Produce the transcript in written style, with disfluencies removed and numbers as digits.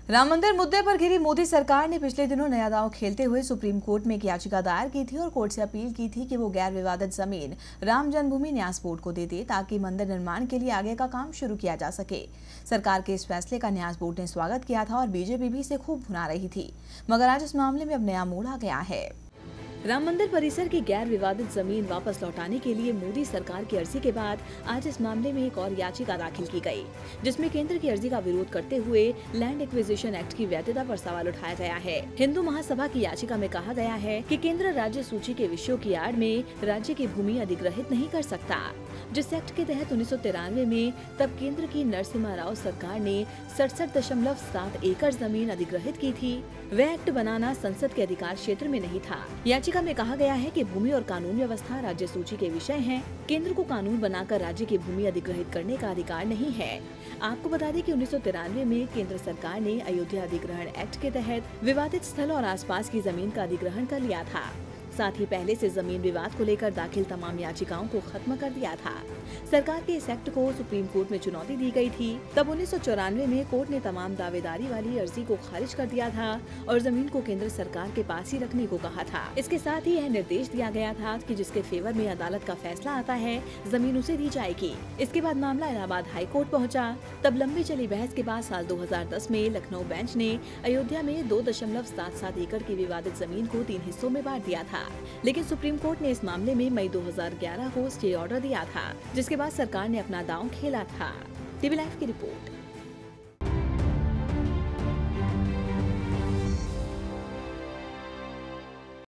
राम मंदिर मुद्दे पर घिरी मोदी सरकार ने पिछले दिनों नया दांव खेलते हुए सुप्रीम कोर्ट में एक याचिका दायर की थी और कोर्ट से अपील की थी कि वो गैर विवादित जमीन राम जन्मभूमि न्यास बोर्ड को दे दे ताकि मंदिर निर्माण के लिए आगे का काम शुरू किया जा सके। सरकार के इस फैसले का न्यास बोर्ड ने स्वागत किया था और बीजेपी भी इसे खूब भुना रही थी, मगर आज इस मामले में अब नया मोड़ आ गया है। राम मंदिर परिसर की गैर विवादित जमीन वापस लौटाने के लिए मोदी सरकार की अर्जी के बाद आज इस मामले में एक और याचिका दाखिल की गई, जिसमें केंद्र की अर्जी का विरोध करते हुए लैंड एक्विजिशन एक्ट की वैधता पर सवाल उठाया गया है। हिंदू महासभा की याचिका में कहा गया है कि केंद्र राज्य सूची के विषयों की आड़ में राज्य की भूमि अधिग्रहित नहीं कर सकता। जिस एक्ट के तहत 1993 में तब केंद्र की नरसिम्हा राव सरकार ने 67.7 एकड़ जमीन अधिग्रहित की थी, वह एक्ट बनाना संसद के अधिकार क्षेत्र में नहीं था। याचिका में कहा गया है कि भूमि और कानून व्यवस्था राज्य सूची के विषय हैं। केंद्र को कानून बनाकर राज्य की भूमि अधिग्रहित करने का अधिकार नहीं है। आपको बता दें कि 1993 में केंद्र सरकार ने अयोध्या अधिग्रहण एक्ट के तहत विवादित स्थल और आसपास की जमीन का अधिग्रहण कर लिया था। साथ ही पहले से जमीन विवाद को लेकर दाखिल तमाम याचिकाओं को खत्म कर दिया था। सरकार के इस एक्ट को सुप्रीम कोर्ट में चुनौती दी गई थी। तब 1994 में कोर्ट ने तमाम दावेदारी वाली अर्जी को खारिज कर दिया था और जमीन को केंद्र सरकार के पास ही रखने को कहा था। इसके साथ ही यह निर्देश दिया गया था कि जिसके फेवर में अदालत का फैसला आता है, जमीन उसे दी जाएगी। इसके बाद मामला इलाहाबाद हाई कोर्ट पहुँचा। तब लंबी चली बहस के बाद साल 2010 में लखनऊ बेंच ने अयोध्या में 2.77 एकड़ की विवादित जमीन को 3 हिस्सों में बांट दिया था, लेकिन सुप्रीम कोर्ट ने इस मामले में मई 2011 को स्टे ऑर्डर दिया था, जिसके बाद सरकार ने अपना दांव खेला था। टीवी लाइव की रिपोर्ट।